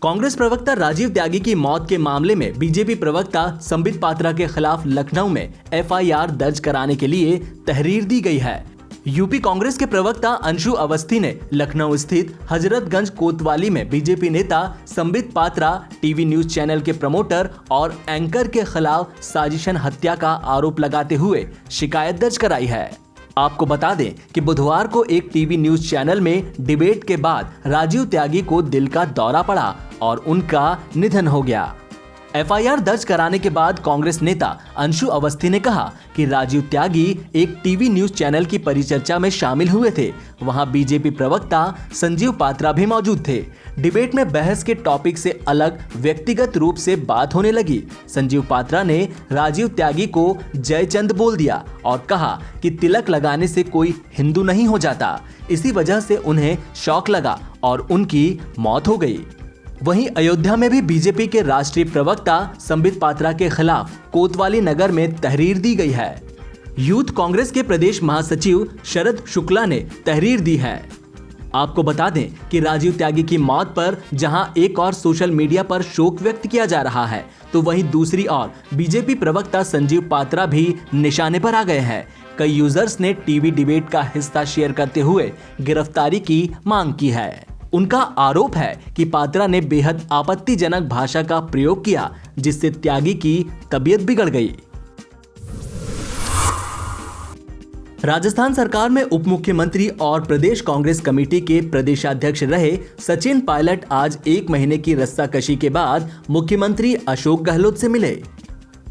कांग्रेस प्रवक्ता राजीव त्यागी की मौत के मामले में बीजेपी प्रवक्ता संबित पात्रा के खिलाफ लखनऊ में एफआईआर दर्ज कराने के लिए तहरीर दी गई है। यूपी कांग्रेस के प्रवक्ता अंशु अवस्थी ने लखनऊ स्थित हजरतगंज कोतवाली में बीजेपी नेता Sambit Patra, TV news channel के प्रमोटर और एंकर के खिलाफ साजिशन हत्या का आरोप लगाते हुए शिकायत दर्ज कराई है। आपको बता दें कि बुधवार को एक टीवी न्यूज चैनल में डिबेट के बाद राजीव त्यागी को दिल का दौरा पड़ा और उनका निधन हो गया। एफआईआर दर्ज कराने के बाद कांग्रेस नेता अंशु अवस्थी ने कहा कि राजीव त्यागी एक टीवी न्यूज चैनल की परिचर्चा में शामिल हुए थे। वहां बीजेपी प्रवक्ता संजीव पात्रा भी मौजूद थे। डिबेट में बहस के टॉपिक से अलग व्यक्तिगत रूप से बात होने लगी। संजीव पात्रा ने राजीव त्यागी को जयचंद बोल दिया और कहा कि तिलक लगाने से कोई हिंदू नहीं हो जाता। इसी वजह से उन्हें शौक लगा और उनकी मौत हो गई। वहीं अयोध्या में भी बीजेपी के राष्ट्रीय प्रवक्ता संबित पात्रा के खिलाफ कोतवाली नगर में तहरीर दी गई है। यूथ कांग्रेस के प्रदेश महासचिव शरद शुक्ला ने तहरीर दी है। आपको बता दें कि राजीव त्यागी की मौत पर जहां एक और सोशल मीडिया पर शोक व्यक्त किया जा रहा है, तो वहीं दूसरी ओर बीजेपी प्रवक्ता संजीव पात्रा भी निशाने पर आ गए हैं। कई यूजर्स ने टीवी डिबेट का हिस्सा शेयर करते हुए गिरफ्तारी की मांग की है। उनका आरोप है कि पात्रा ने बेहद आपत्तिजनक भाषा का प्रयोग किया, जिससे त्यागी की तबीयत बिगड़ गई। राजस्थान सरकार में उप मुख्यमंत्री और प्रदेश कांग्रेस कमेटी के प्रदेशाध्यक्ष रहे सचिन पायलट आज 1 महीने की रस्साकशी के बाद मुख्यमंत्री अशोक गहलोत से मिले।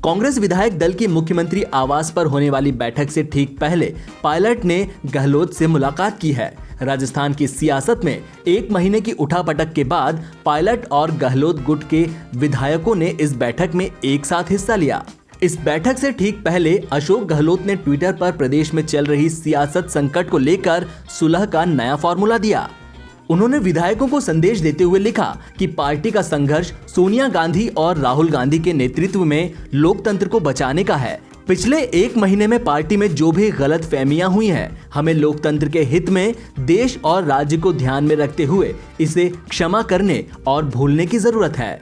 कांग्रेस विधायक दल की मुख्यमंत्री आवास पर होने वाली बैठक से ठीक पहले पायलट ने गहलोत से मुलाकात की है। राजस्थान की सियासत में 1 महीने की उठापटक के बाद पायलट और गहलोत गुट के विधायकों ने इस बैठक में एक साथ हिस्सा लिया। इस बैठक से ठीक पहले अशोक गहलोत ने ट्विटर पर प्रदेश में चल रही सियासत संकट को लेकर सुलह का नया फॉर्मूला दिया। उन्होंने विधायकों को संदेश देते हुए लिखा कि पार्टी का संघर्ष सोनिया गांधी और राहुल गांधी के नेतृत्व में लोकतंत्र को बचाने का है। पिछले 1 महीने में पार्टी में जो भी गलत फहमियां हुई हैं, हमें लोकतंत्र के हित में देश और राज्य को ध्यान में रखते हुए इसे क्षमा करने और भूलने की जरूरत है।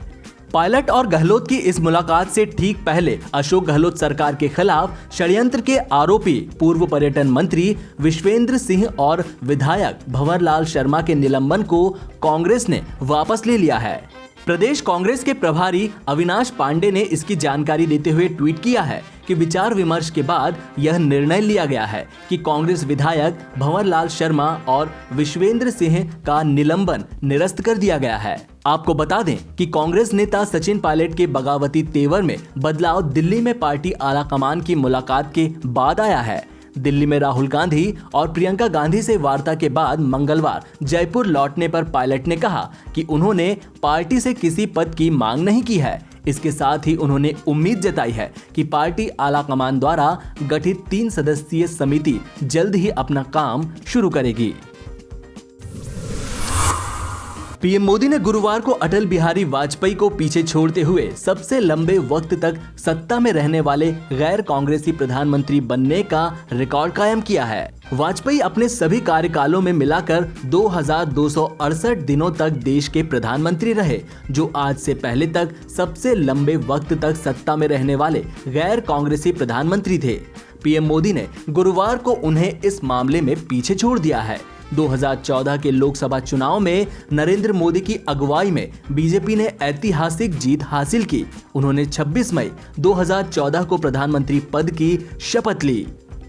पायलट और गहलोत की इस मुलाकात से ठीक पहले अशोक गहलोत सरकार के खिलाफ षड्यंत्र के आरोपी पूर्व पर्यटन मंत्री विश्वेंद्र सिंह और विधायक भंवरलाल शर्मा के निलंबन को कांग्रेस ने वापस ले लिया है। प्रदेश कांग्रेस के प्रभारी अविनाश पांडे ने इसकी जानकारी देते हुए ट्वीट किया है कि विचार विमर्श के बाद यह निर्णय लिया गया है कि कांग्रेस विधायक भंवरलाल शर्मा और विश्वेंद्र सिंह का निलंबन निरस्त कर दिया गया है। आपको बता दें कि कांग्रेस नेता सचिन पायलट के बगावती तेवर में बदलाव दिल्ली में पार्टी आला कमान की मुलाकात के बाद आया है। दिल्ली में राहुल गांधी और प्रियंका गांधी से वार्ता के बाद मंगलवार जयपुर लौटने पर पायलट ने कहा कि उन्होंने पार्टी से किसी पद की मांग नहीं की है। इसके साथ ही उन्होंने उम्मीद जताई है कि पार्टी आला कमान द्वारा गठित 3 सदस्यीय समिति जल्द ही अपना काम शुरू करेगी। पीएम मोदी ने गुरुवार को अटल बिहारी वाजपेयी को पीछे छोड़ते हुए सबसे लंबे वक्त तक सत्ता में रहने वाले गैर कांग्रेसी प्रधानमंत्री बनने का रिकॉर्ड कायम किया है। वाजपेयी अपने सभी कार्यकालों में मिलाकर 2268 दिनों तक देश के प्रधानमंत्री रहे, जो आज से पहले तक सबसे लंबे वक्त तक सत्ता में रहने वाले गैर कांग्रेसी प्रधानमंत्री थे। पीएम मोदी ने गुरुवार को उन्हें इस मामले में पीछे छोड़ दिया है। 2014 के लोकसभा चुनाव में नरेंद्र मोदी की अगुवाई में बीजेपी ने ऐतिहासिक जीत हासिल की। उन्होंने 26 मई 2014 को प्रधानमंत्री पद की शपथ ली।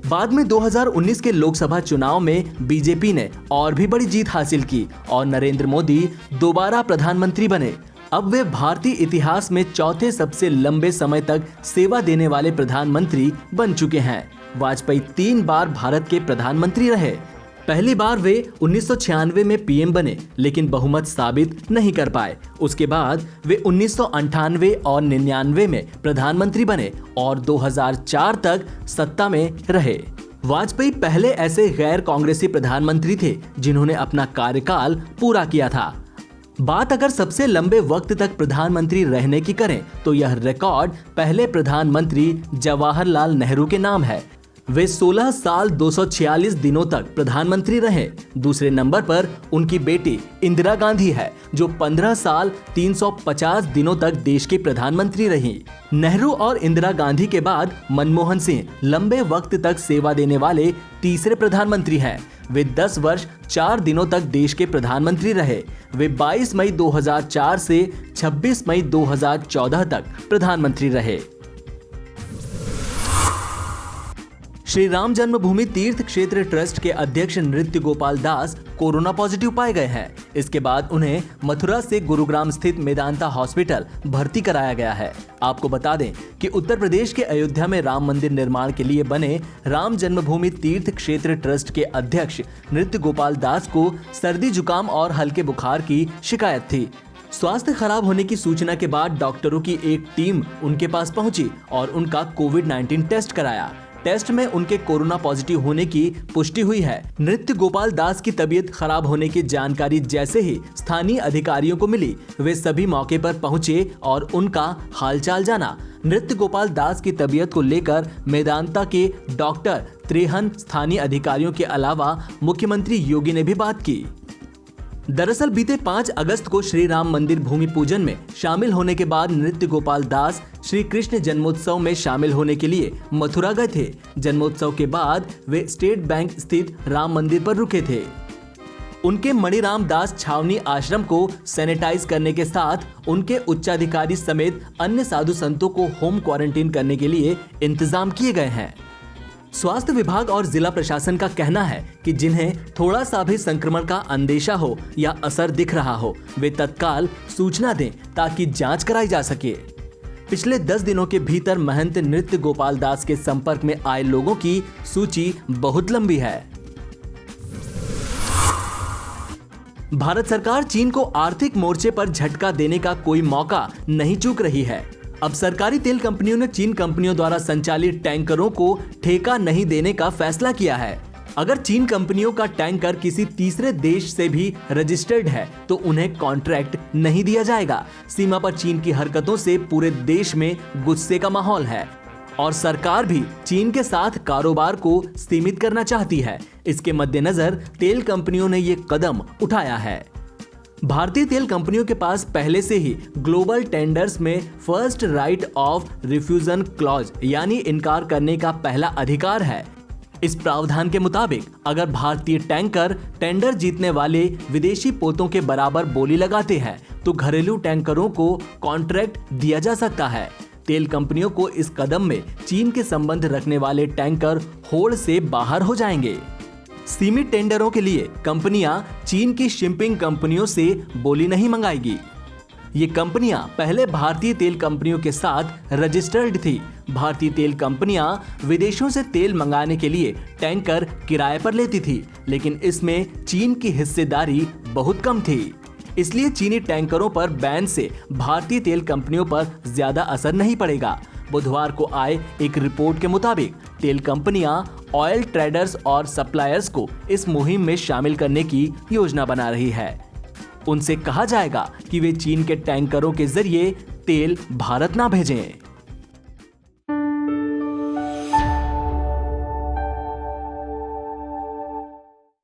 बाद में 2019 के लोकसभा चुनाव में बीजेपी ने और भी बड़ी जीत हासिल की और नरेंद्र मोदी दोबारा प्रधानमंत्री बने। अब वे भारतीय इतिहास में चौथे सबसे लंबे समय तक सेवा देने वाले प्रधानमंत्री बन चुके हैं। वाजपेयी 3 बार भारत के प्रधानमंत्री रहे। पहली बार वे 1996 में पीएम बने, लेकिन बहुमत साबित नहीं कर पाए। उसके बाद वे 1998 और 99 में प्रधानमंत्री बने और 2004 तक सत्ता में रहे। वाजपेयी पहले ऐसे गैर कांग्रेसी प्रधानमंत्री थे जिन्होंने अपना कार्यकाल पूरा किया था। बात अगर सबसे लंबे वक्त तक प्रधानमंत्री रहने की करें तो यह रिकॉर्ड पहले प्रधानमंत्री जवाहरलाल नेहरू के नाम है। वे 16 साल 246 दिनों तक प्रधानमंत्री रहे। दूसरे नंबर पर उनकी बेटी इंदिरा गांधी है, जो 15 साल 350 दिनों तक देश की प्रधानमंत्री रही। नेहरू और इंदिरा गांधी के बाद मनमोहन सिंह लंबे वक्त तक सेवा देने वाले तीसरे प्रधानमंत्री हैं। वे 10 वर्ष 4 दिनों तक देश के प्रधानमंत्री रहे। वे 22 मई 2004 से 26 मई 2014 तक प्रधानमंत्री रहे। श्री राम जन्मभूमि तीर्थ क्षेत्र ट्रस्ट के अध्यक्ष नृत्य गोपाल दास कोरोना पॉजिटिव पाए गए हैं। इसके बाद उन्हें मथुरा से गुरुग्राम स्थित मेदांता हॉस्पिटल भर्ती कराया गया है। आपको बता दें कि उत्तर प्रदेश के अयोध्या में राम मंदिर निर्माण के लिए बने राम जन्मभूमि तीर्थ क्षेत्र ट्रस्ट के अध्यक्ष नृत्य गोपाल दास को सर्दी जुकाम और हल्के बुखार की शिकायत थी। स्वास्थ्य खराब होने की सूचना के बाद डॉक्टरों की एक टीम उनके पास पहुंची और उनका कोविड-19 टेस्ट कराया। टेस्ट में उनके कोरोना पॉजिटिव होने की पुष्टि हुई है। नृत्य गोपाल दास की तबीयत खराब होने की जानकारी जैसे ही स्थानीय अधिकारियों को मिली, वे सभी मौके पर पहुंचे और उनका हालचाल जाना। नृत्य गोपाल दास की तबीयत को लेकर मेदांता के डॉक्टर त्रेहन, स्थानीय अधिकारियों के अलावा मुख्यमंत्री योगी ने भी बात की। दरअसल बीते 5 अगस्त को श्री राम मंदिर भूमि पूजन में शामिल होने के बाद नृत्य गोपाल दास श्री कृष्ण जन्मोत्सव में शामिल होने के लिए मथुरा गए थे। जन्मोत्सव के बाद वे स्टेट बैंक स्थित राम मंदिर पर रुके थे। उनके मणिराम दास छावनी आश्रम को सैनिटाइज करने के साथ उनके उच्चाधिकारी समेत अन्य साधु संतों को होम क्वारंटीन करने के लिए इंतजाम किए गए हैं। स्वास्थ्य विभाग और जिला प्रशासन का कहना है कि जिन्हें थोड़ा सा भी संक्रमण का अंदेशा हो या असर दिख रहा हो, वे तत्काल सूचना दें ताकि जांच कराई जा सके। पिछले 10 दिनों के भीतर महंत नृत्य गोपाल दास के संपर्क में आए लोगों की सूची बहुत लंबी है। भारत सरकार चीन को आर्थिक मोर्चे पर झटका देने का कोई मौका नहीं चूक रही है। अब सरकारी तेल कंपनियों ने चीन कंपनियों द्वारा संचालित टैंकरों को ठेका नहीं देने का फैसला किया है। अगर चीन कंपनियों का टैंकर किसी तीसरे देश से भी रजिस्टर्ड है तो उन्हें कॉन्ट्रैक्ट नहीं दिया जाएगा। सीमा पर चीन की हरकतों से पूरे देश में गुस्से का माहौल है और सरकार भी चीन के साथ कारोबार को सीमित करना चाहती है। इसके मद्देनजर तेल कंपनियों ने ये कदम उठाया है। भारतीय तेल कंपनियों के पास पहले से ही ग्लोबल टेंडर्स में first right of refusion clause यानी इनकार करने का पहला अधिकार है। इस प्रावधान के मुताबिक अगर भारतीय टैंकर टेंडर जीतने वाले विदेशी पोतों के बराबर बोली लगाते हैं तो घरेलू टैंकरों को कॉन्ट्रैक्ट दिया जा सकता है। तेल कंपनियों को इस कदम में चीन के संबंध रखने वाले टैंकर होड़ से बाहर हो जाएंगे। सीमित टेंडरों के लिए कंपनियां चीन की शिपिंग कंपनियों से बोली नहीं मंगाएगी। ये कंपनियां पहले भारतीय तेल कंपनियों के साथ रजिस्टर्ड थी। भारतीय तेल कंपनियां विदेशों से तेल मंगाने के लिए टैंकर किराए पर लेती थी, लेकिन इसमें चीन की हिस्सेदारी बहुत कम थी। इसलिए चीनी टैंकरों पर बैन से भारतीय तेल कंपनियों पर ज्यादा असर नहीं पड़ेगा। बुधवार को आए एक रिपोर्ट के मुताबिक तेल कंपनियां ऑयल ट्रेडर्स और सप्लायर्स को इस मुहिम में शामिल करने की योजना बना रही है। उनसे कहा जाएगा कि वे चीन के टैंकरों के जरिए तेल भारत ना भेजें।